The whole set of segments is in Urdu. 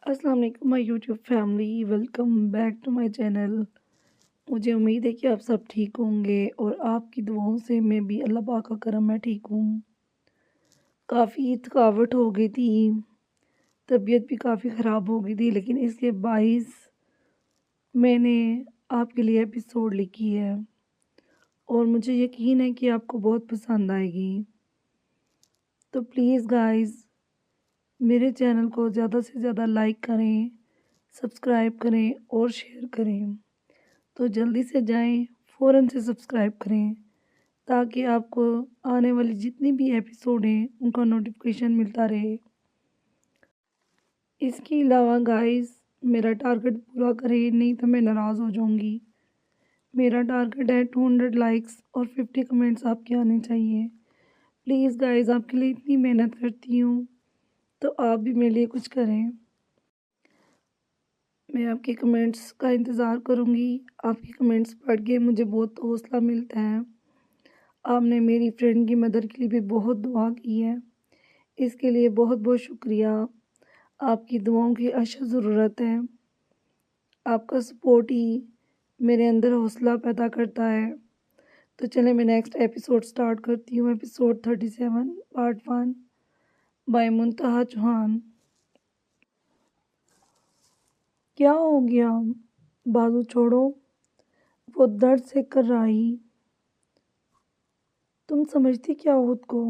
السلام علیکم my YouTube family, welcome back to my channel. مجھے امید ہے کہ آپ سب ٹھیک ہوں گے اور آپ کی دعاؤں سے میں بھی اللہ پاک کا کرم میں ٹھیک ہوں۔ کافی تھکاوٹ ہو گئی تھی، طبیعت بھی کافی خراب ہو گئی تھی، لیکن اس کے باعث میں نے آپ کے لیے ایپیسوڈ لکھی ہے اور مجھے یقین ہے کہ آپ کو بہت پسند آئے گی۔ تو پلیز گائز میرے چینل کو زیادہ سے زیادہ لائک کریں، سبسکرائب کریں اور شیئر کریں۔ تو جلدی سے جائیں، فوراً سے سبسکرائب کریں تاکہ آپ کو آنے والی جتنی بھی ایپیسوڈ ہیں ان کا نوٹیفیکیشن ملتا رہے۔ اس کے علاوہ گائز میرا ٹارگٹ پورا کریں، نہیں تو میں ناراض ہو جاؤں گی۔ میرا ٹارگٹ ہے 200 لائکس اور 50 کمنٹس آپ کے آنے چاہیے۔ پلیز گائز، آپ کے لیے اتنی محنت کرتی ہوں تو آپ بھی میرے لیے کچھ کریں۔ میں آپ کے کمنٹس کا انتظار کروں گی۔ آپ کے کمنٹس پڑھ کے مجھے بہت حوصلہ ملتا ہے۔ آپ نے میری فرینڈ کی مدر کے لیے بھی بہت دعا کی ہے، اس کے لیے بہت بہت شکریہ۔ آپ کی دعاؤں کی اشد ضرورت ہے۔ آپ کا سپورٹ ہی میرے اندر حوصلہ پیدا کرتا ہے۔ تو چلیں میں نیکسٹ ایپیسوڈ سٹارٹ کرتی ہوں۔ Episode 37 part 1 by Muntaha Chauhan. کیا ہو گیا؟ بازو چھوڑو، وہ درد سے کررائی۔ تم سمجھتی کیا خود کو؟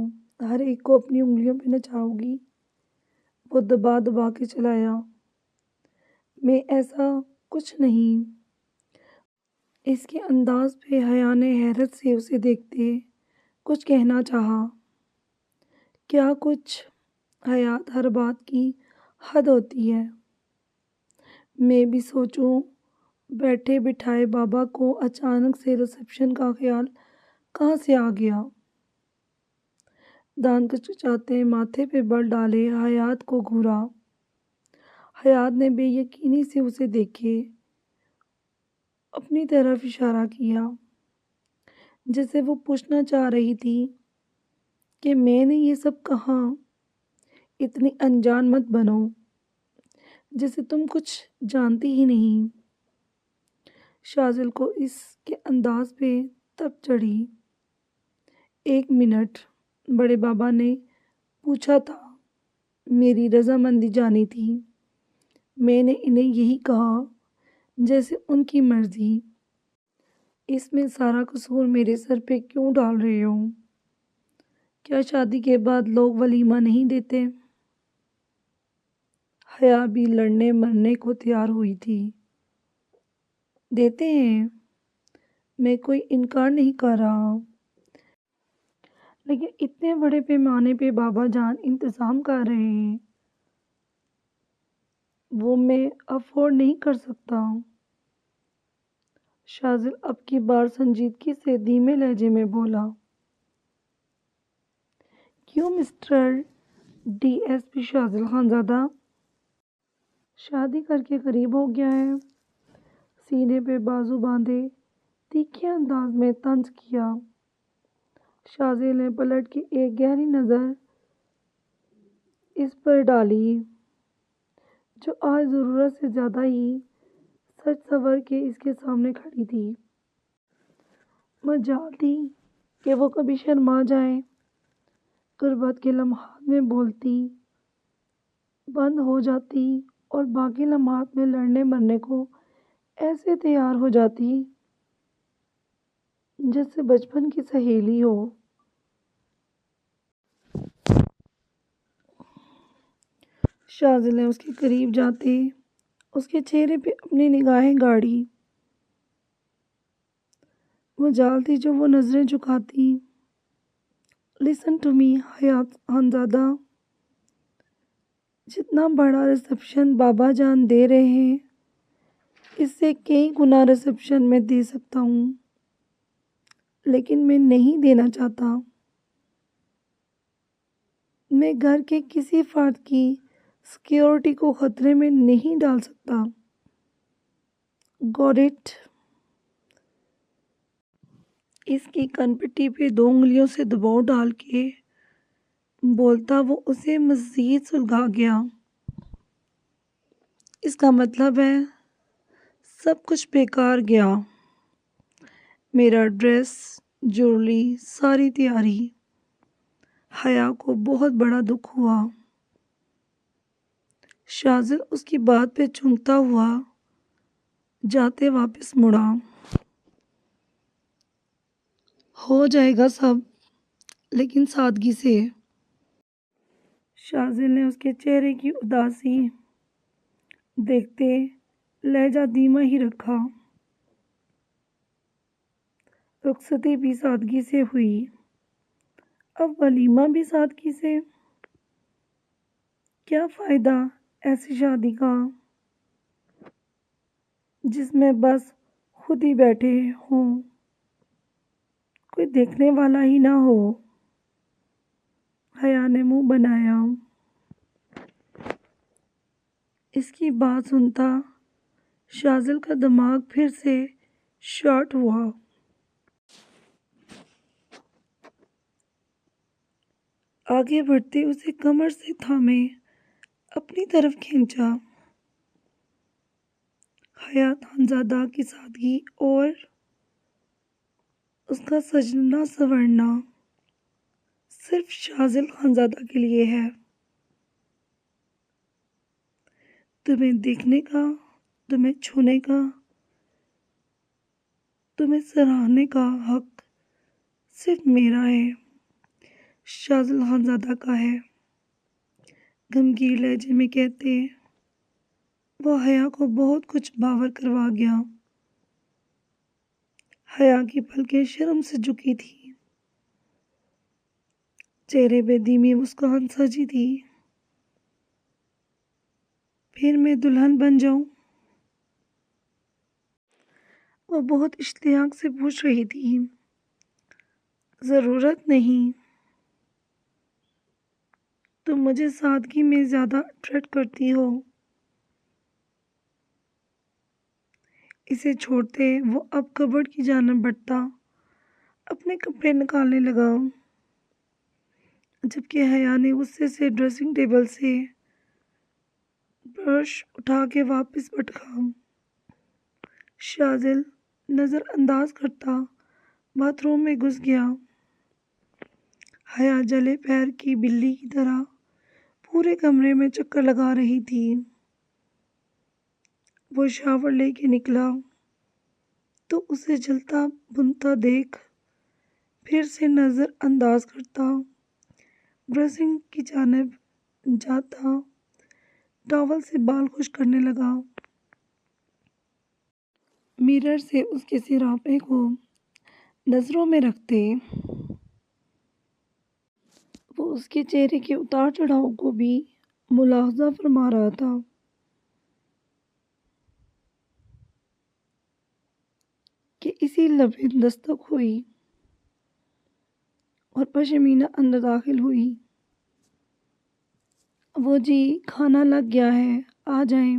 ہر ایک کو اپنی انگلیوں پہ نچاؤ گی؟ وہ دبا دبا کے چلایا۔ میں ایسا کچھ نہیں۔ اس کے انداز پہ حیا نے حیرت سے اسے دیکھتے کچھ کہنا چاہا۔ کیا کچھ؟ حیات، ہر بات کی حد ہوتی ہے۔ میں بھی سوچوں۔ بیٹھے بٹھائے بابا کو اچانک سے ریسپشن کا خیال کہاں سے آ گیا؟ دانت کچکچاتے ماتھے پہ بل ڈالے حیات کو گھورا۔ حیات نے بے یقینی سے اسے دیکھے، اپنی طرف اشارہ کیا جیسے وہ پوچھنا چاہ رہی تھی کہ میں نے یہ سب کہاں؟ اتنی انجان مت بنو جیسے تم کچھ جانتی ہی نہیں۔ شاذل کو اس کے انداز پہ تب چڑھی۔ 1 منٹ، بڑے بابا نے پوچھا تھا، میری رضامندی جانی تھی۔ میں نے انہیں یہی کہا جیسے ان کی مرضی۔ اس میں سارا قصور میرے سر پہ کیوں ڈال رہے ہو؟ کیا شادی کے بعد لوگ ولیمہ نہیں دیتے؟ حیا بھی لڑنے مرنے کو تیار ہوئی تھی۔ دیتے ہیں، میں کوئی انکار نہیں کر رہا، لیکن اتنے بڑے پیمانے پہ بابا جان انتظام کر رہے ہیں، وہ میں افورڈ نہیں کر سکتا۔ شاذل اب کی بار سنجیدگی سے دھیمے لہجے میں بولا۔ کیوں mister D S P Shazil Khanzada? شادی کر کے قریب ہو گیا ہے؟ سینے پہ بازو باندھے تیکھے انداز میں طنز کیا۔ شاذل نے پلٹ کے ایک گہری نظر اس پر ڈالی جو آج ضرورت سے زیادہ ہی سج سنور کے اس کے سامنے کھڑی تھی۔ مجال تھی کہ وہ کبھی شرما جائے، غربت کے لمحات میں بولتی بند ہو جاتی اور باقی لمحات میں لڑنے مرنے کو ایسے تیار ہو جاتی جیسے بچپن کی سہیلی ہو۔ شاذل نے اس کے قریب جاتے اس کے چہرے پہ اپنی نگاہیں گاڑی۔ مجال تھی جو وہ نظریں جھکاتی۔ لسن ٹو می حیات خانزادہ، جتنا بڑا ریسپشن بابا جان دے رہے ہیں اس سے کئی گنا ریسپشن میں دے سکتا ہوں، لیکن میں نہیں دینا چاہتا۔ میں گھر کے کسی فرد کی سیکیورٹی کو خطرے میں نہیں ڈال سکتا۔ Got it? اس کی کنپٹی پہ 2 انگلیوں سے دباؤ ڈال کے بولتا وہ اسے مزید سلجھا گیا۔ اس کا مطلب ہے سب کچھ بیکار گیا، میرا ڈریس، جویلری، ساری تیاری۔ حیا کو بہت بڑا دکھ ہوا۔ شاذل اس کی بات پہ چونکتا ہوا جاتے واپس مڑا۔ ہو جائے گا سب، لیکن سادگی سے۔ شاذل نے اس کے چہرے کی اداسی دیکھتے لہجہ دھیما ہی رکھا۔ رخصتی بھی سادگی سے ہوئی، اب ولیمہ بھی سادگی سے۔ کیا فائدہ ایسی شادی کا جس میں بس خود ہی بیٹھے ہوں، کوئی دیکھنے والا ہی نہ ہو۔ حیا نے منہ بنایا۔ اس کی بات سنتا شاذل کا دماغ پھر سے شارٹ ہوا۔ آگے بڑھتے اسے کمر سے تھامے اپنی طرف کھینچا۔ حیات خانزادہ کی سادگی اور اس کا سجنا سنورنا صرف شاذل خانزادہ کے لیے ہے۔ تمہیں دیکھنے کا، تمہیں چھونے کا، تمہیں سراہنے کا حق صرف میرا ہے، شاذل خانزادہ کا ہے، غمگین لہجے میں کہتے وہ حیا کو بہت کچھ باور کروا گیا۔ حیا کی پلکیں شرم سے جھکی تھی، چہرے پہ دھیمی مسکان سجی تھی۔ پھر میں دلہن بن جاؤں؟ وہ بہت اشتیاق سے پوچھ رہی تھی۔ ضرورت نہیں، تم مجھے سادگی میں زیادہ اٹریکٹ کرتی ہو۔ اسے چھوڑتے وہ اب کبرڈ کی جانب بڑھتا، اپنے کپڑے نکالنے لگا، جبکہ حیا نے غصے سے ڈریسنگ ٹیبل سے برش اٹھا کے واپس پٹکا۔ شاذل نظر انداز کرتا باتھ روم میں گھس گیا۔ حیا جلے پیر کی بلی کی طرح پورے کمرے میں چکر لگا رہی تھی۔ وہ شاور لے کے نکلا تو اسے جلتا بھنتا دیکھ پھر سے نظر انداز کرتا ڈریسنگ کی جانب جاتا ٹاول سے بال خشک کرنے لگا۔ میرر سے اس کے سراپے کو نظروں میں رکھتے وہ اس کے چہرے کے اتار چڑھاؤ کو بھی ملاحظہ فرما رہا تھا۔ کہ اسی لمحے دستک ہوئی اور پشمینہ اندر داخل ہوئی۔ وہ جی کھانا لگ گیا ہے، آ جائیں۔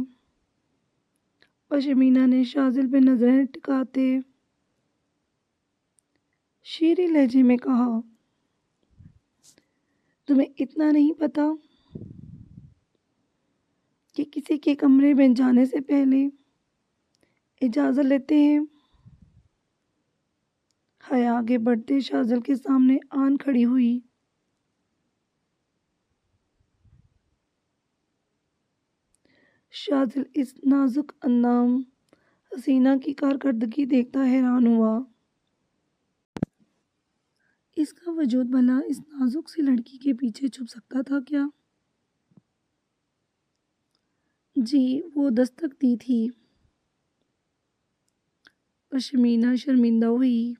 پشمینہ نے شاذل پہ نظریں ٹکاتے شیریں لہجے میں کہا، تمہیں اتنا نہیں پتا کہ کسی کے کمرے میں جانے سے پہلے اجازت لیتے ہیں؟ حیا آگے بڑھتے شاذل کے سامنے آن کھڑی ہوئی۔ شاذل اس نازک اندام حسینہ کی کارکردگی دیکھتا حیران ہوا۔ اس کا وجود بھلا اس نازک سی لڑکی کے پیچھے چھپ سکتا تھا کیا؟ جی وہ دستک دی تھی۔ پشمینہ شرمندہ ہوئی۔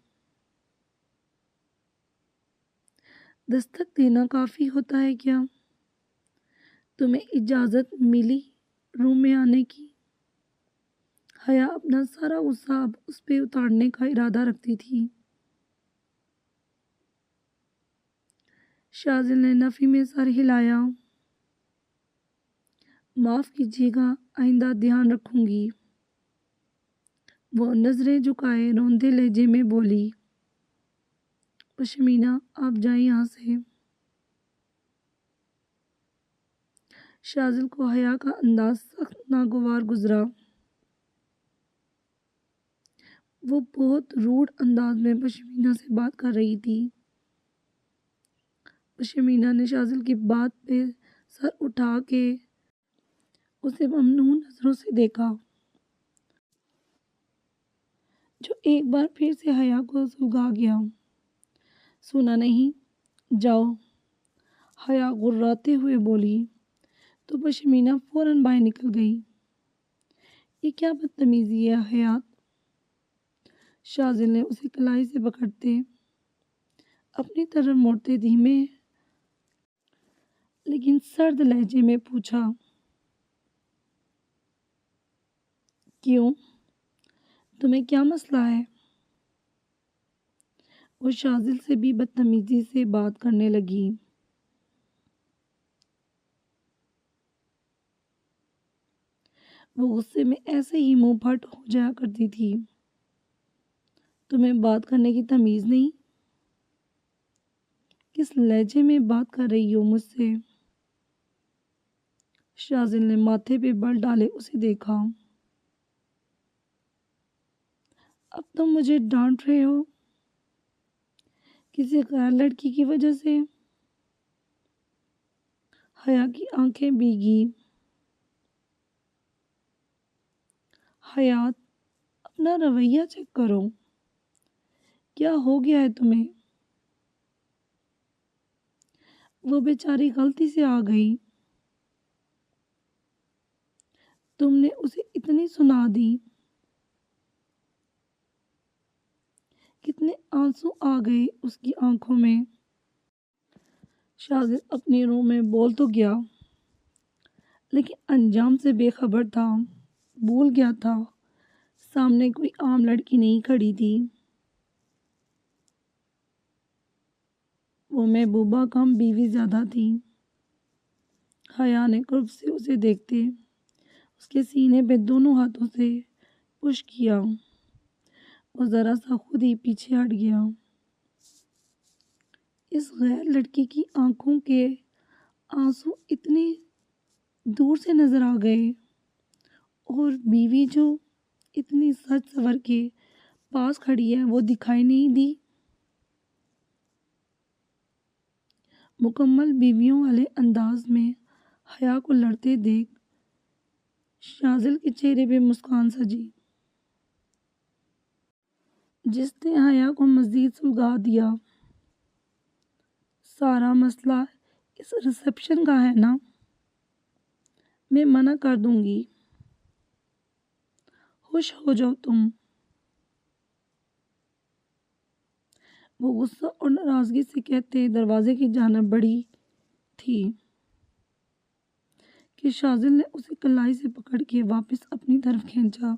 دستک دینا کافی ہوتا ہے کیا؟ تمہیں اجازت ملی روم میں آنے کی؟ حیا اپنا سارا غصہ اب اس پہ اتارنے کا ارادہ رکھتی تھی۔ شاذل نے نفی میں سر ہلایا۔ معاف کیجیے گا، آئندہ دھیان رکھوں گی۔ وہ نظریں جھکائے روندے لہجے میں بولی، پشمینہ آپ جائیں یہاں سے۔ شاذل کو حیا کا انداز سخت ناگوار گزرا۔ وہ بہت روڈ انداز میں پشمینہ سے بات کر رہی تھی۔ پشمینہ نے شاذل کی بات پہ سر اٹھا کے اسے ممنون نظروں سے دیکھا، جو ایک بار پھر سے حیا کو سلگا گیا۔ سنا نہیں، جاؤ، حیا غراتے ہوئے بولی تو پشمینہ فوراً باہر نکل گئی۔ یہ کیا بدتمیزی ہے حیات؟ شاذل نے اسے کلائی سے پکڑتے اپنی طرف موڑتے دھیمے لیکن سرد لہجے میں پوچھا، کیوں؟ تمہیں کیا مسئلہ ہے؟ وہ شاذل سے بھی بدتمیزی سے بات کرنے لگی۔ وہ غصے میں ایسے ہی منہ پھٹ ہو جایا کرتی تھی۔ تمہیں بات کرنے کی تمیز نہیں؟ کس لہجے میں بات کر رہی ہو مجھ سے؟ شاذل نے ماتھے پہ بل ڈالے اسے دیکھا۔ اب تم مجھے ڈانٹ رہے ہو کسی غیر لڑکی کی وجہ سے؟ حیا کی آنکھیں بھیگی۔ حیات، اپنا رویہ چیک کرو، کیا ہو گیا ہے تمہیں؟ وہ بیچاری غلطی سے آ گئی، تم نے اسے اتنی سنا دی، کتنے آنسو آ گئے اس کی آنکھوں میں۔ شاذل اپنی روح میں بول تو گیا لیکن انجام سے بے خبر تھا، بھول گیا تھا سامنے کوئی عام لڑکی نہیں کھڑی تھی، وہ محبوبہ کم بیوی زیادہ تھی۔ حیا نے قرب سے اسے دیکھتے اس کے سینے پہ دونوں ہاتھوں سے پش کیا۔ وہ ذرا سا خود ہی پیچھے ہٹ گیا۔ اس غیر لڑکی کی آنکھوں کے آنسو اتنی دور سے نظر آ گئے اور بیوی جو اتنی سج سنور کے پاس کھڑی ہے وہ دکھائی نہیں دی۔ مکمل بیویوں والے انداز میں حیا کو لڑتے دیکھ شاذل کے چہرے پہ مسکان سجی، جس نے حیا کو مزید سلگا دیا۔ سارا مسئلہ اس ریسیپشن کا ہے نا؟ میں منع کر دوں گی، خوش ہو جاؤ تم۔ وہ غصہ اور ناراضگی سے کہتے دروازے کی جانب بڑھی تھی کہ شاذل نے اسے کلائی سے پکڑ کے واپس اپنی طرف کھینچا۔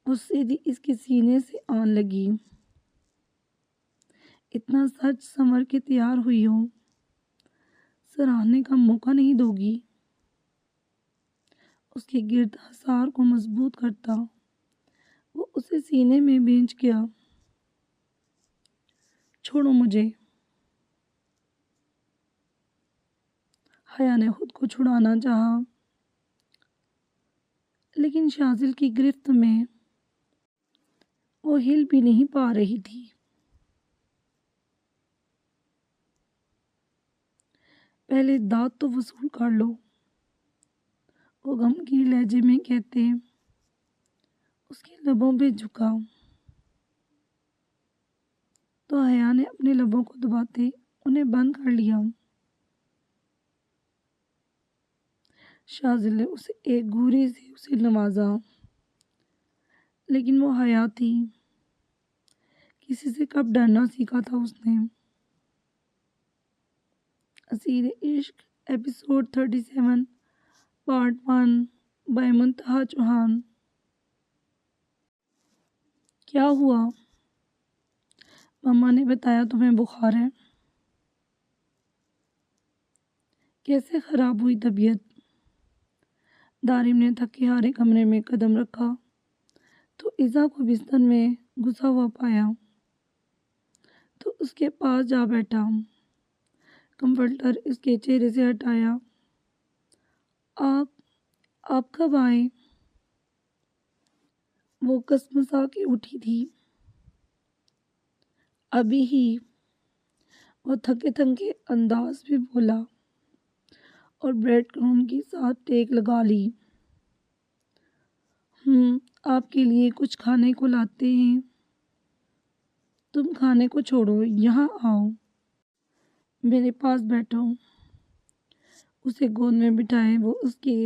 وہ سیدھی اس کے سینے سے آن لگی۔ اتنا سج سنور کے تیار ہوئی ہو، سراہنے کا موقع نہیں دو گی؟ اس کے گرد حصار کو مضبوط کرتا وہ اسے سینے میں بھینچ گیا۔ چھوڑو مجھے۔ حیا نے خود کو چھڑانا چاہا لیکن شاذل کی گرفت میں وہ ہل بھی نہیں پا رہی تھی۔ پہلے داد تو وصول کر لو، وہ غمگین لہجے میں کہتے اس کے لبوں پہ جھکا تو حیا نے اپنے لبوں کو دباتے انہیں بند کر لیا۔ شاذل نے اسے ایک گھوری سے اسے نوازا لیکن وہ حیا تھی، کسی سے کب ڈرنا سیکھا تھا اس نے۔ اسیر عشق episode 37 part 1 by Muntaha Chauhan. کیا ہوا؟ مما نے بتایا تمہیں بخار ہے؟ کیسے خراب ہوئی طبیعت؟ دارم نے تھکے ہارے کمرے میں قدم رکھا تو ایزا کو بستر میں گھسا ہوا پایا تو اس کے پاس جا بیٹھا۔ کمفرٹر اس کے چہرے سے ہٹایا۔ آپ کب آئے؟ وہ کسمسا کے اٹھی تھی۔ ابھی ہی، وہ تھکے تھکے انداز میں بولا اور بریڈ کروم کے ساتھ ٹیک لگا لی۔ آپ کے لیے کچھ کھانے کو لاتے ہیں۔ تم کھانے کو چھوڑو، یہاں آؤ، میرے پاس بیٹھو۔ اسے گود میں بٹھائے وہ اس کے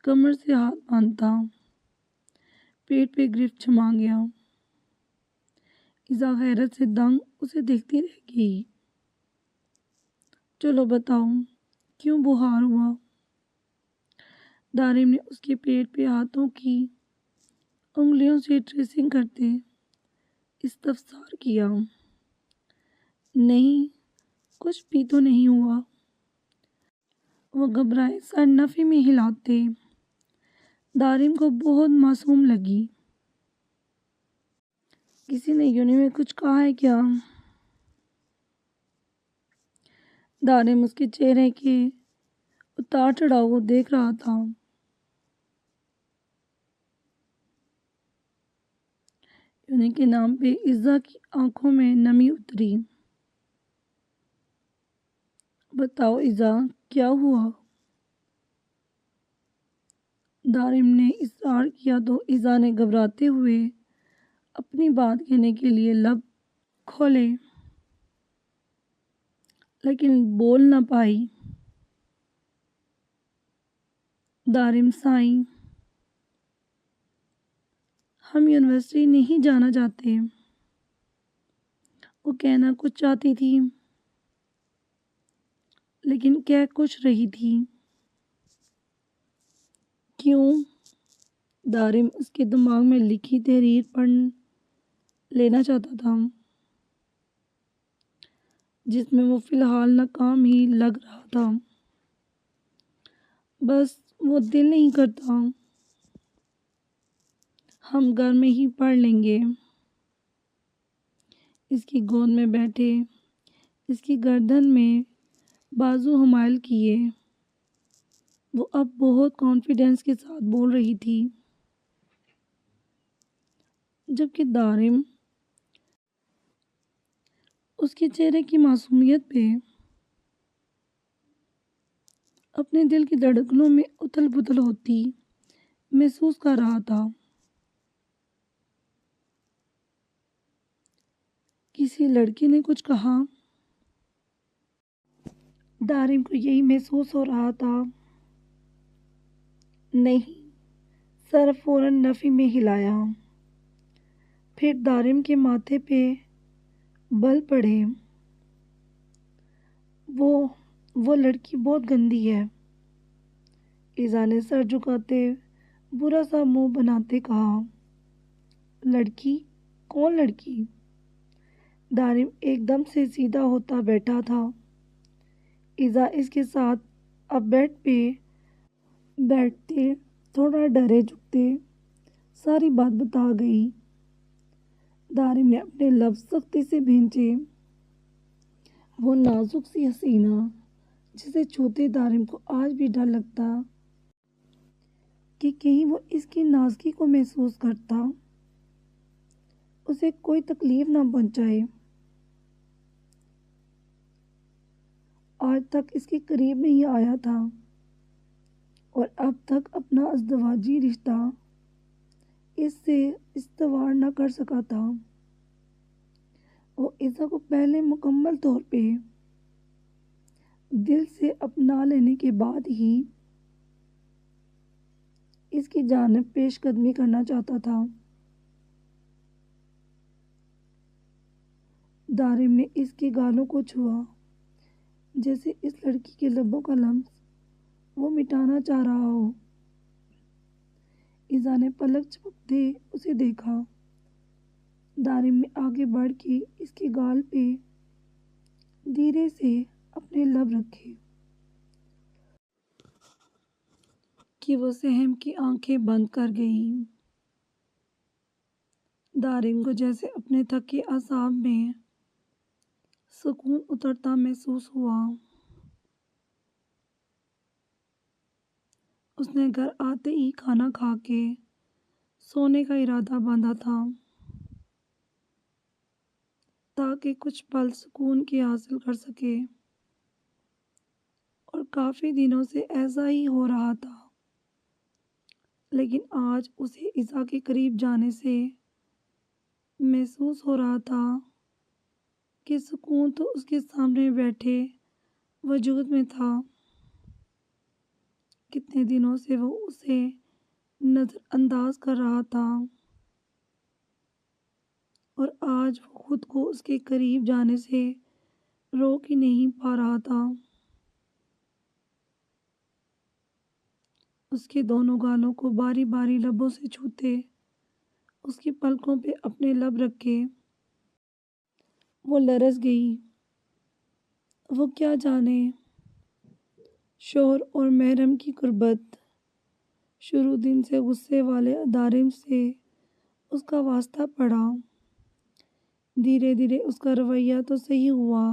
کمر سے ہاتھ باندھتا، پیٹ پہ گرفت چھما گیا۔ ایزا حیرت سے دنگ اسے دیکھتی رہ گئی۔ چلو بتاؤ، کیوں بخار ہوا؟ دارم نے اس کے پیٹ پہ ہاتھوں کی انگلیوں سے ٹریسنگ کرتے استفسار کیا۔ نہیں، کچھ بھی تو نہیں ہوا، وہ گھبرائے سر نفی میں ہلاتے۔ دارم کو بہت معصوم لگی۔ کسی نے یونی میں کچھ کہا ہے کیا؟ دارم اس کے چہرے کے اتار چڑھاؤ کو دیکھ رہا تھا۔ یونی کے نام پہ ایزا کی آنکھوں میں نمی اتری۔ بتاؤ ایزا، کیا ہوا؟ دارم نے اصرار کیا تو ایزا نے گھبراتے ہوئے اپنی بات کہنے کے لیے لب کھولے، لیکن بول نہ پائی۔ دارم سائیں، ہم یونیورسٹی نہیں جانا چاہتے، وہ کہنا کچھ چاہتی تھی لیکن کہہ کچھ رہی تھی۔ کیوں؟ دارم اس کے دماغ میں لکھی تحریر پڑھ لینا چاہتا تھا، جس میں وہ فی الحال ناکام ہی لگ رہا تھا۔ بس وہ دل نہیں کرتا، ہم گھر میں ہی پڑھ لیں گے۔ اس کی گود میں بیٹھے، اس کی گردن میں بازو حمائل کیے، وہ اب بہت کانفیڈنس کے ساتھ بول رہی تھی، جبکہ دارم اس کے چہرے کی معصومیت پہ اپنے دل کی دھڑکنوں میں اتھل پتھل ہوتی محسوس کر رہا تھا۔ کسی لڑکی نے کچھ کہا؟ دارم کو یہی محسوس ہو رہا تھا۔ نہیں، سر فوراً نفی میں ہلایا۔ پھر دارم کے ماتھے پہ بل پڑے۔ وہ لڑکی بہت گندی ہے، ایزا نے سر جھکاتے برا سا منہ بناتے کہا۔ لڑکی؟ کون لڑکی؟ دارم ایک دم سے سیدھا ہوتا بیٹھا تھا۔ ایزا اس کے ساتھ اب بیڈ پہ بیٹھتے تھوڑا ڈرے جھکتے ساری بات بتا گئی۔ دارم نے اپنے لفظ سختی سے بھینچے۔ وہ نازک سی حسینہ جسے چھوتے دارم کو آج بھی ڈر لگتا کہ کہیں وہ اس کی نازکی کو محسوس کرتا، اسے کوئی تکلیف نہ پہنچائے۔ آج تک اس کے قریب نہیں آیا تھا اور اب تک اپنا ازدواجی رشتہ اس سے استوار نہ کر سکا تھا۔ وہ ایزا کو پہلے مکمل طور پہ دل سے اپنا لینے کے بعد ہی اس کی جانب پیش قدمی کرنا چاہتا تھا۔ دارم نے اس کے گالوں کو چھوا، جیسے اس لڑکی کے لبوں کا لمس وہ مٹانا چاہ رہا ہو۔ ایزا نے پلک جھپکتے اسے دیکھا۔ دارم نے آگے بڑھ کے اس کے گال پہ دھیرے سے اپنے لب رکھے کہ وہ سہم کی آنکھیں بند کر گئی۔ دارم کو جیسے اپنے تھکے اعصاب میں سکون اترتا محسوس ہوا۔ اس نے گھر آتے ہی کھانا کھا کے سونے کا ارادہ باندھا تھا تاکہ کچھ پل سکون کی حاصل کر سکے، اور کافی دنوں سے ایسا ہی ہو رہا تھا، لیکن آج اسے عزا کے قریب جانے سے محسوس ہو رہا تھا کہ سکون تو اس کے سامنے بیٹھے وجود میں تھا۔ کتنے دنوں سے وہ اسے نظر انداز کر رہا تھا، اور آج وہ خود کو اس کے قریب جانے سے روک ہی نہیں پا رہا تھا۔ اس کے دونوں گالوں کو باری باری لبوں سے چھوتے، اس کی پلکوں پہ اپنے لب رکھے وہ لرز گئی۔ وہ کیا جانے، شوہر اور محرم کی قربت، شروع دن سے غصے والے دارم سے اس کا واسطہ پڑا۔ دھیرے دھیرے اس کا رویہ تو صحیح ہوا،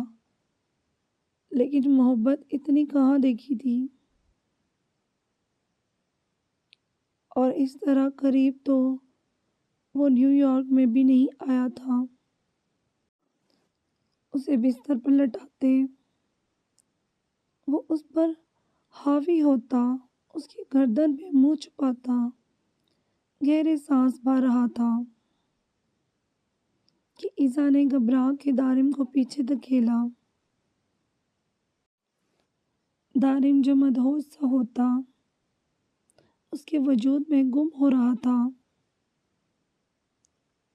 لیکن محبت اتنی کہاں دیکھی تھی، اور اس طرح قریب تو وہ نیو یارک میں بھی نہیں آیا تھا۔ اسے بستر پر لٹاتے، وہ اس پر حاوی ہوتا، اس کی گردن پہ منہ چھپاتا، گہرے سانس بھر رہا تھا کہ عزا نے گھبرا کے دارم کو پیچھے دھکیلا۔ دارم جو مدہوش سا ہوتا، اس کے وجود میں گم ہو رہا تھا۔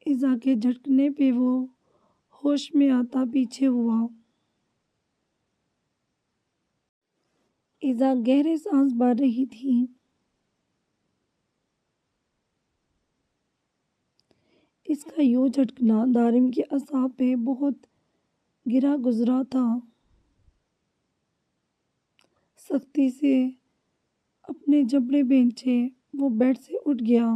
عزا کے جھٹکنے پہ وہ ہوش میں آتا پیچھے ہوا۔ عزا گہرے سانس بھر رہی تھی۔ اس کا یوں جھٹکنا دارم کے اعصاب پہ بہت گرا گزرا تھا۔ سختی سے اپنے جبڑے بھینچے وہ بیڈ سے اٹھ گیا۔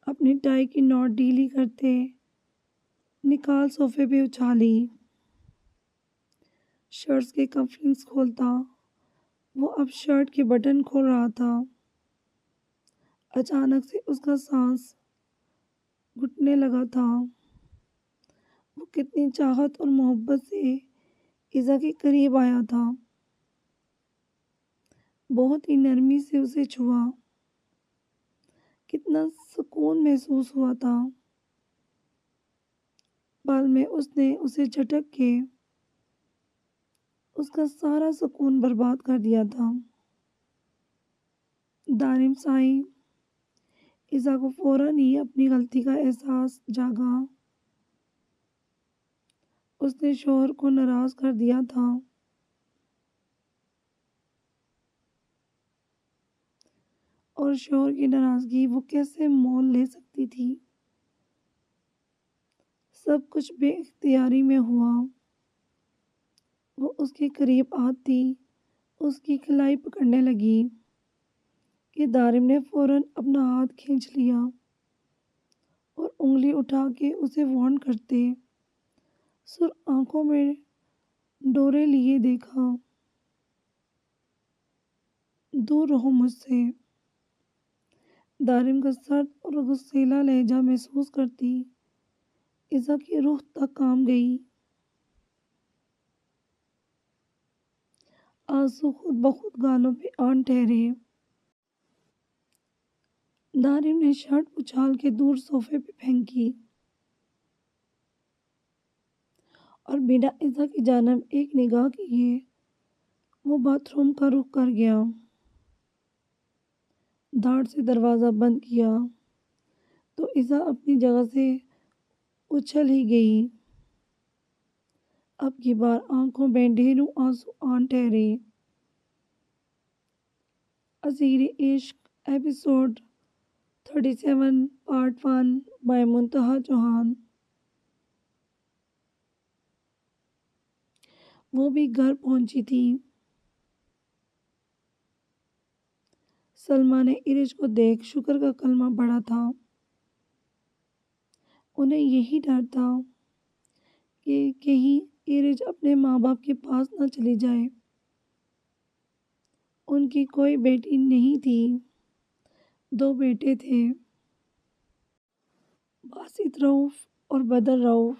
اپنی ٹائی کی نوٹ ڈھیلی کرتے نکال صوفے پہ اچھالی۔ شرٹس کے کفلنگز کھولتا وہ اب شرٹ کے بٹن کھول رہا تھا۔ اچانک سے اس کا سانس گھٹنے لگا تھا۔ وہ کتنی چاہت اور محبت سے عزا کے قریب آیا تھا، بہت ہی نرمی سے اسے چھوا، کتنا سکون محسوس ہوا تھا۔ پل میں اس نے اسے جھٹک کے اس کا سارا سکون برباد کر دیا تھا۔ دارم سائیں، عزا کو فوراً ہی اپنی غلطی کا احساس جاگا۔ اس نے شوہر کو ناراض کر دیا تھا، اور شوہر کی ناراضگی وہ کیسے مول لے سکتی تھی۔ سب کچھ بے اختیاری میں ہوا۔ وہ اس کے قریب آتی اس کی کلائی پکڑنے لگی کہ دارم نے فوراً اپنا ہاتھ کھینچ لیا اور انگلی اٹھا کے اسے وارن کرتے سرخ آنکھوں میں ڈورے لیے دیکھا، دور رہو مجھ سے۔ دارم کا سرد اور غصیلا لہجہ محسوس کرتی عزا کی روح تک کانپ گئی۔ آنسو خود بخود گالوں پہ آن ٹھہرے۔ دارم نے شرٹ اچھال کے دور صوفے پہ پھینکی اور بنا عزا کی جانب ایک نگاہ کیے وہ باتھ روم کا رخ کر گیا۔ دھاڑ سے دروازہ بند کیا تو عزا اپنی جگہ سے اچھل ہی گئی۔ اب کی بار آنکھوں میں ڈھیروں آنسو آن ٹھہرے۔ اسیر عشق episode 37 part 1 by Muntaha Chauhan. وہ بھی گھر پہنچی تھی۔ سلمیٰ نے ارج کو دیکھ شکر کا کلمہ پڑھا تھا۔ انہیں یہی ڈر تھا کہ کہیں ارج اپنے ماں باپ کے پاس نہ چلی جائے۔ ان کی کوئی بیٹی نہیں تھی، 2 بیٹے تھے، باسط رؤف اور بدر رؤف۔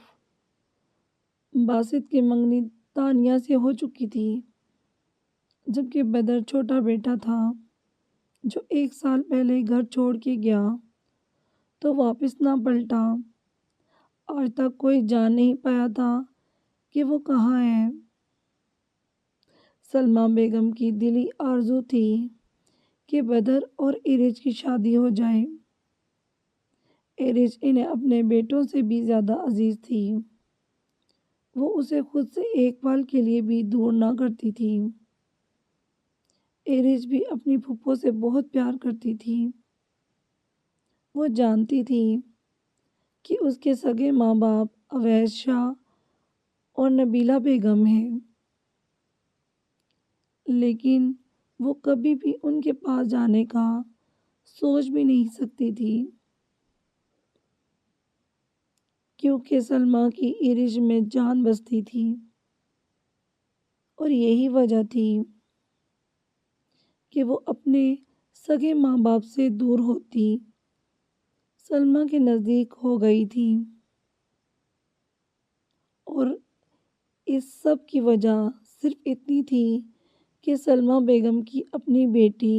باسط کی منگنی تانیہ سے ہو چکی تھی، جبکہ بدر چھوٹا بیٹا تھا جو 1 سال پہلے گھر چھوڑ کے گیا تو واپس نہ پلٹا۔ آج تک کوئی جان نہیں پایا تھا کہ وہ کہاں ہے۔ سلمیٰ بیگم کی دلی آرزو تھی کہ بدر اور ارج کی شادی ہو جائے۔ ارج انہیں اپنے بیٹوں سے بھی زیادہ عزیز تھی۔ وہ اسے خود سے ایک پل کے لیے بھی دور نہ کرتی تھی۔ ارج بھی اپنی پھپھو سے بہت پیار کرتی تھی۔ وہ جانتی تھی کہ اس کے سگے ماں باپ اویس شاہ اور نبیلہ بیگم ہیں، لیکن وہ کبھی بھی ان کے پاس جانے کا سوچ بھی نہیں سکتی تھی، کیونکہ سلمیٰ کی ارج میں جان بستی تھی۔ اور یہی وجہ تھی کہ وہ اپنے سگے ماں باپ سے دور ہوتی سلمیٰ کے نزدیک ہو گئی تھی۔ اور اس سب کی وجہ صرف اتنی تھی کہ سلمیٰ بیگم کی اپنی بیٹی،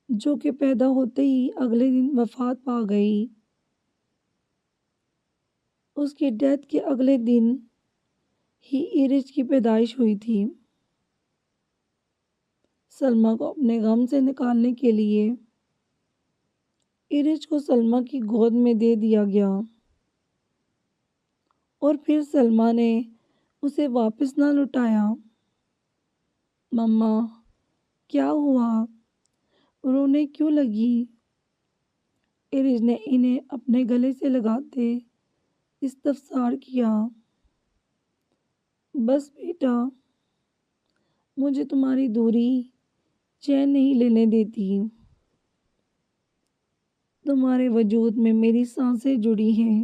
جو کہ پیدا ہوتے ہی اگلے دن وفات پا گئی، اس کی ڈیتھ کے اگلے دن ہی ارج کی پیدائش ہوئی تھی۔ سلمیٰ کو اپنے غم سے نکالنے کے لیے ارج کو سلمیٰ کی گود میں دے دیا گیا اور پھر سلمیٰ نے اسے واپس نہ لوٹایا۔ مما، کیا ہوا؟ رونے کیوں لگی؟ ارج نے انہیں اپنے گلے سے لگاتے استفسار کیا۔ بس بیٹا، مجھے تمہاری دوری چین نہیں لینے دیتی۔ تمہارے وجود میں میری سانسیں جڑی ہیں،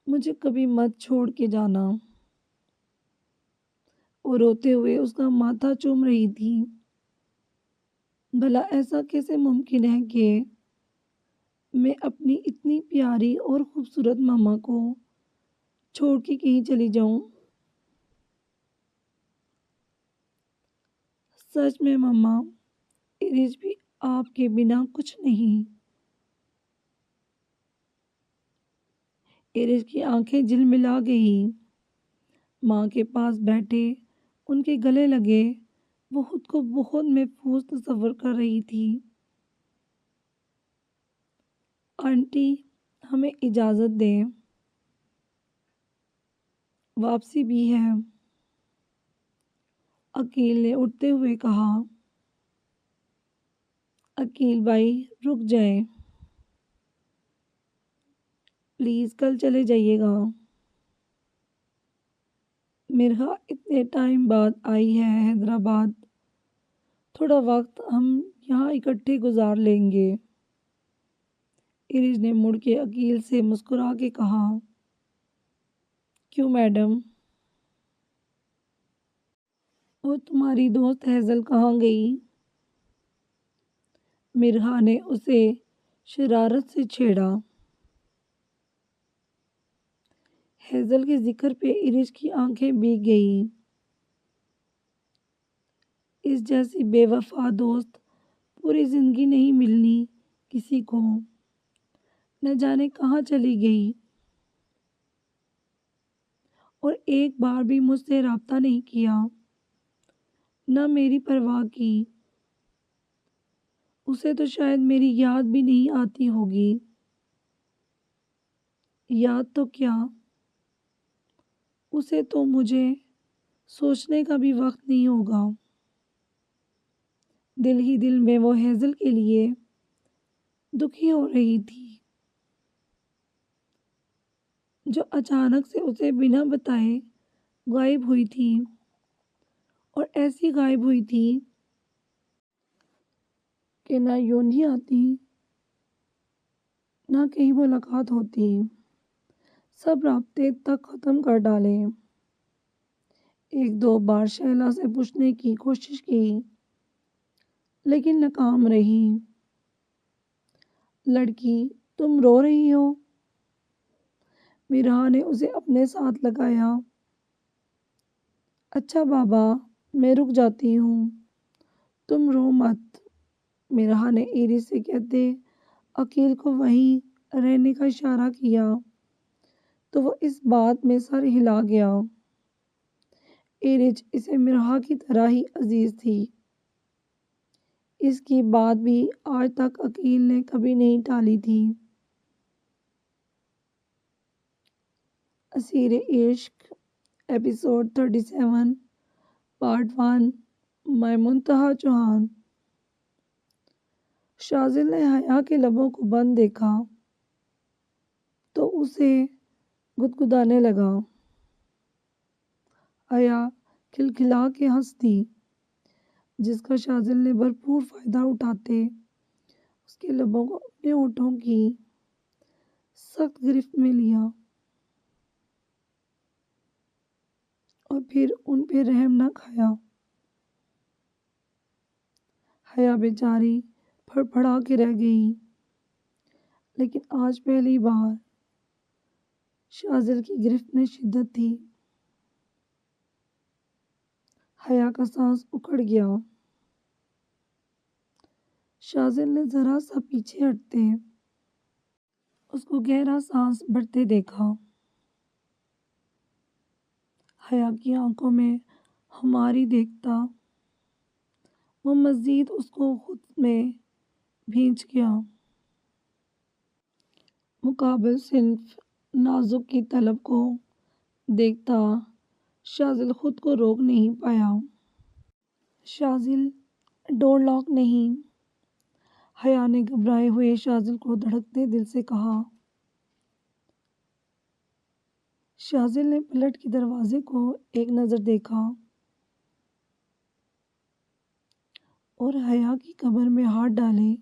مجھے کبھی مت چھوڑ کے جانا۔ وہ روتے ہوئے اس کا ماتھا چوم رہی تھی۔ بھلا ایسا کیسے ممکن ہے کہ میں اپنی اتنی پیاری اور خوبصورت ماما کو چھوڑ کے کہیں چلی جاؤں؟ سچ میں مما، ارج بھی آپ کے بنا کچھ نہیں۔ ارج کی آنکھیں جھلملا گئی۔ ماں کے پاس بیٹھے ان کے گلے لگے وہ خود کو بہت محفوظ تصور کر رہی تھی۔ آنٹی، ہمیں اجازت دیں، واپسی بھی ہے، عقیل نے اٹھتے ہوئے کہا۔ عقیل بھائی، رک جائیں، پلیز کل چلے جائیے گا۔ مرحا اتنے ٹائم بعد آئی ہے حیدرآباد، تھوڑا وقت ہم یہاں اکٹھے گزار لیں گے۔ ارج نے مڑ کے عقیل سے مسکرا کے کہا۔ کیوں میڈم؟ وہ تمہاری دوست ہیزل کہاں گئی؟ مرحا نے اسے شرارت سے چھیڑا۔ ہیزل کے ذکر پہ ارج کی آنکھیں بھیگ گئیں۔ اس جیسی بے وفا دوست پوری زندگی نہیں ملنی کسی کو، نہ جانے کہاں چلی گئی، اور ایک بار بھی مجھ سے رابطہ نہیں کیا، نہ میری پرواہ کی۔ اسے تو شاید میری یاد بھی نہیں آتی ہوگی۔ یاد تو کیا، اسے تو مجھے سوچنے کا بھی وقت نہیں ہوگا۔ دل ہی دل میں وہ ہیزل کے لیے دکھی ہو رہی تھی، جو اچانک سے اسے بنا بتائے غائب ہوئی تھی، اور ایسی غائب ہوئی تھی کہ نہ یوں نہیں آتی، نہ کہیں ملاقات ہوتی۔ سب رابطے تک ختم کر ڈالے۔ ایک دو بار شہلا سے پوچھنے کی کوشش کی لیکن ناکام رہی۔ لڑکی، تم رو رہی ہو؟ میرا نے اسے اپنے ساتھ لگایا۔ اچھا بابا، میں رک جاتی ہوں، تم رو مت، میرا نے ایرج سے کہتے عقیل کو وہیں رہنے کا اشارہ کیا تو وہ اس بات میں سر ہلا گیا۔ ایرج اسے مرہا کی طرح ہی عزیز تھی۔ اس کی بات بھی آج تک عقیل نے کبھی نہیں ٹالی تھی۔ اسیر عشق ایپیسوڈ 37 پارٹ 1 میں منتہا چوہان۔ شاذل نے حیا کے لبوں کو بند دیکھا تو اسے گدگدانے لگا۔ حیا کھلکھلا کے ہنس دی جس کا شاذل نے بھرپور فائدہ اٹھاتے اس کے لبوں کو اپنے ہونٹوں کی سخت گرفت میں لیا اور پھر ان پہ رحم نہ کھایا۔ حیا بیچاری پھڑپڑا کے رہ گئی، لیکن آج پہلی بار شاذل کی گرفت میں شدت تھی۔ حیا کا سانس اکھڑ گیا۔ شاذل نے ذرا سا پیچھے ہٹتے اس کو گہرا سانس بھرتے دیکھا۔ حیا کی آنکھوں میں ہماری دیکھتا وہ مزید اس کو خود میں بھینچ گیا۔ مقابل صنف نازک کی طلب کو دیکھتا شاذل خود کو روک نہیں پایا۔ شاذل، ڈور لاک نہیں، حیا نے گھبرائے ہوئے شاذل کو دھڑکتے دل سے کہا۔ شاذل نے پلٹ کے دروازے کو ایک نظر دیکھا اور حیا کی کمر میں ہاتھ ڈالے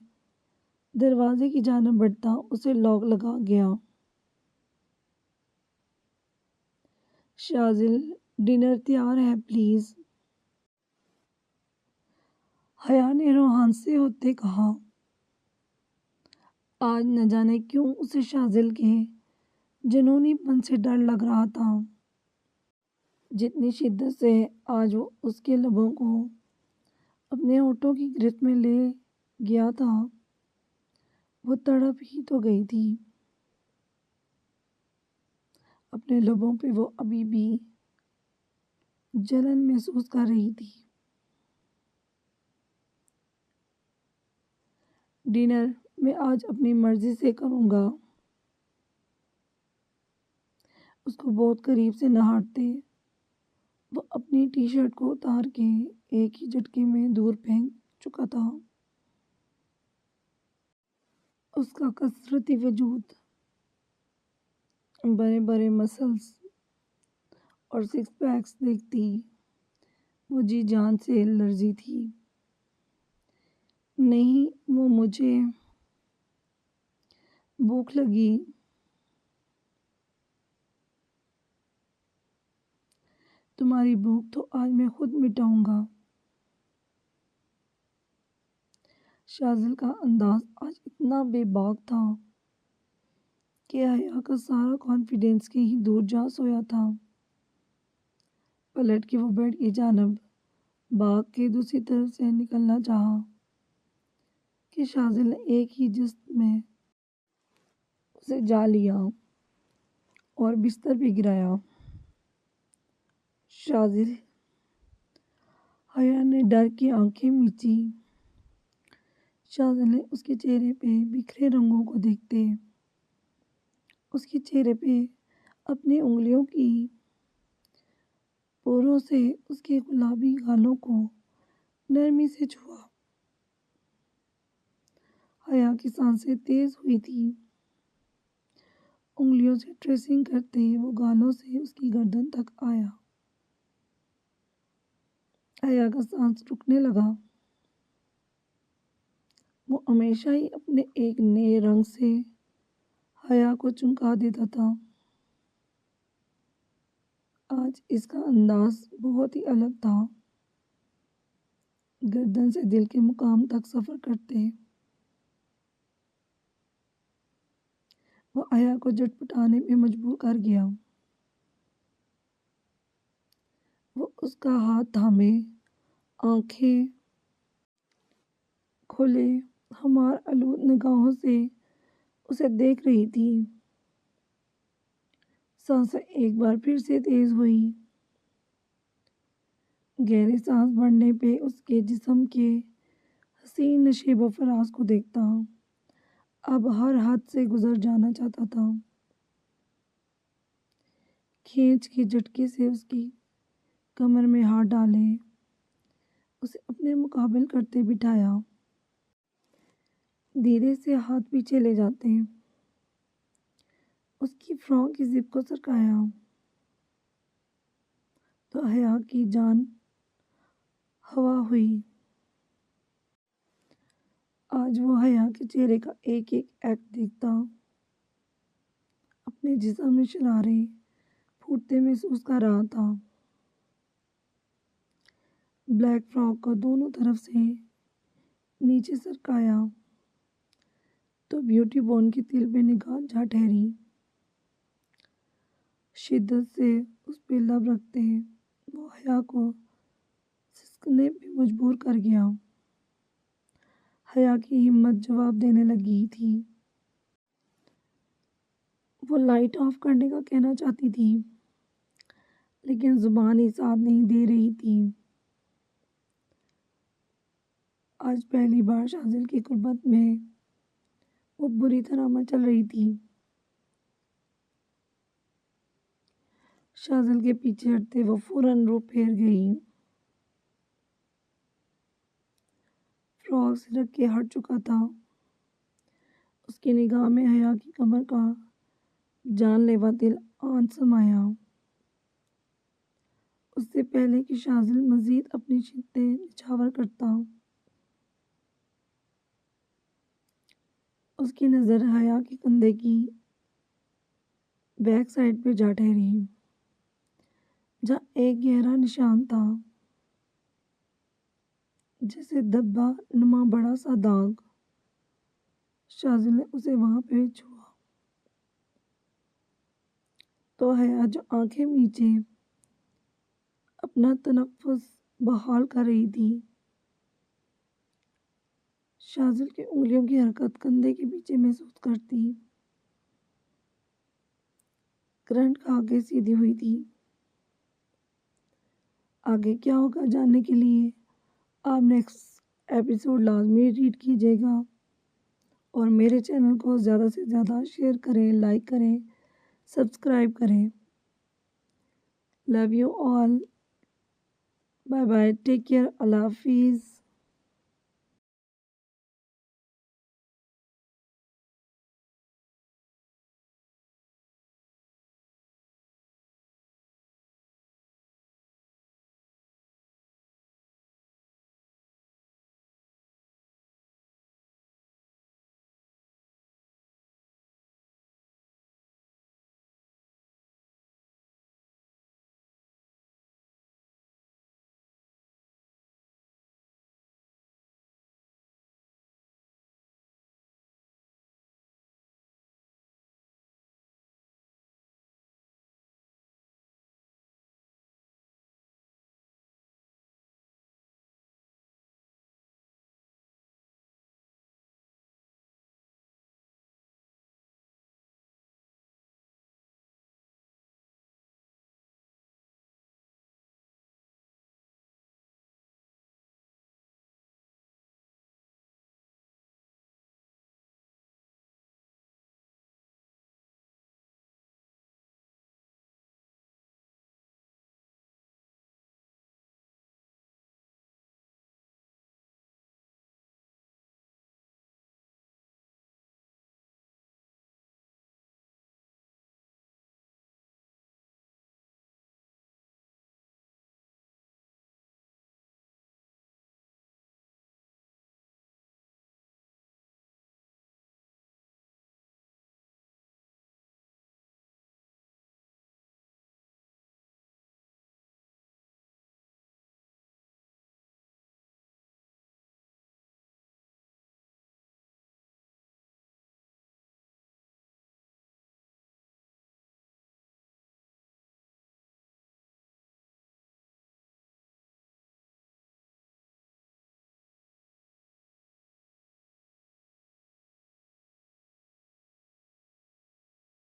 دروازے کی جانب بڑھتا اسے لاک لگا گیا۔ شاذل، ڈنر تیار ہے پلیز، حیا نے روحان سے ہوتے کہا۔ آج نہ جانے کیوں اسے شاذل کے جنونی پن سے ڈر لگ رہا تھا، جتنی شدت سے آج وہ اس کے لبوں کو اپنے ہونٹوں کی گرفت میں لے گیا تھا وہ تڑپ ہی تو گئی تھی۔ اپنے لبوں پہ وہ ابھی بھی جلن محسوس کر رہی تھی۔ ڈنر میں آج اپنی مرضی سے کروں گا، اس کو بہت قریب سے نہارتے وہ اپنی ٹی شرٹ کو اتار کے ایک ہی جھٹکے میں دور پھینک چکا تھا۔ اس کا کثرتی وجود، بڑے بڑے مسلز اور سکس پیکس دیکھتی وہ جی جان سے لرزی تھی۔ نہیں، وہ مجھے بھوک لگی۔ تمہاری بھوک تو آج میں خود مٹاؤں گا۔ شاذل کا انداز آج اتنا بے باک تھا کہ حیا کا سارا کانفیڈنس کہیں دور جا سویا تھا۔ پلٹ کے وہ بیڈ کی جانب باغ کے دوسری طرف سے نکلنا چاہا کہ شاذل نے ایک ہی جست میں اسے جا لیا اور بستر پہ گرایا۔ شاذل، حیا نے ڈر کی آنکھیں میچی۔ شاذل نے اس کے چہرے پہ بکھرے رنگوں کو دیکھتے اس کے چہرے پہ اپنی انگلیوں کی پوروں سے اس کے گلابی گالوں کو نرمی سے چھوا۔ حیا کی سانسیں تیز ہوئی تھی۔ انگلیوں سے ٹریسنگ کرتے وہ گالوں سے اس کی گردن تک آیا۔ حیا کا سانس رکنے لگا۔ وہ ہمیشہ ہی اپنے ایک نئے رنگ سے حیا کو چونکا دیتا تھا۔ آج اس کا انداز بہت ہی الگ تھا، گردن سے دل کے مقام تک سفر کرتے۔ وہ حیا کو جھٹپٹانے میں مجبور کر گیا۔ وہ اس کا ہاتھ تھامے، آنکھیں کھولے، ہمار آلود نگاہوں سے اسے دیکھ رہی تھی۔ سانسیں ایک بار پھر سے تیز ہوئی۔ گہری سانس بھرنے پہ اس کے جسم کے حسین نشیب و فراز کو دیکھتا اب ہر حد سے گزر جانا چاہتا تھا۔ کھینچ کے جھٹکے سے اس کی کمر میں ہاتھ ڈالے، اسے اپنے مقابل کرتے بٹھایا۔ دھیرے سے ہاتھ پیچھے لے جاتے اس کی فراک کی زپ کو سرکایا تو حیا کی جان ہوا ہوئی۔ آج وہ حیا کے چہرے کا ایک ایک ایکٹ دیکھتا، اپنے جسم میں شرارے پھوٹتے محسوس کر رہا تھا۔ بلیک فراک کو دونوں طرف سے نیچے سرکایا تو بیوٹی بون کی تل پہ نگاہ جا ٹھہری۔ شدت سے اس پہ لب رکھتے وہ حیا کو سسکنے پہ مجبور کر گیا۔ حیا کی ہمت جواب دینے لگی تھی۔ وہ لائٹ آف کرنے کا کہنا چاہتی تھی لیکن زبان ہی ساتھ نہیں دے رہی تھی۔ آج پہلی بار شاذل کی قربت میں وہ بری طرح مچل رہی تھی۔ شاذل کے پیچھے ہٹتے وہ فوراً رو پھیر گئی۔ فراک سرک کے ہٹ چکا تھا۔ اس کی نگاہ میں حیا کی کمر کا جان لیوا دل آن سمایا۔ اس سے پہلے کہ شاذل مزید اپنی شدتیں نچھاور کرتا، اس کی نظر حیا کے کندھے کی بیک سائڈ پہ جا ٹھہری، جہاں ایک گہرا نشان تھا، جیسے دھبا نما بڑا سا داغ۔ شاذل نے اسے وہاں پہ چھوا تو حیا جو آنکھیں میچے اپنا تنفس بحال کر رہی تھی، شاذل کی انگلیوں کی حرکت کندھے کے پیچھے محسوس کرتی، کرنٹ کا آگے سیدھی ہوئی تھی۔ آگے کیا ہوگا جاننے کے لیے آپ نیکسٹ ایپیسوڈ لازمی ریڈ کیجیے گا اور میرے چینل کو زیادہ سے زیادہ شیئر کریں، لائک کریں، سبسکرائب کریں۔ Love you all, bye bye, take care, اللہ حافظ۔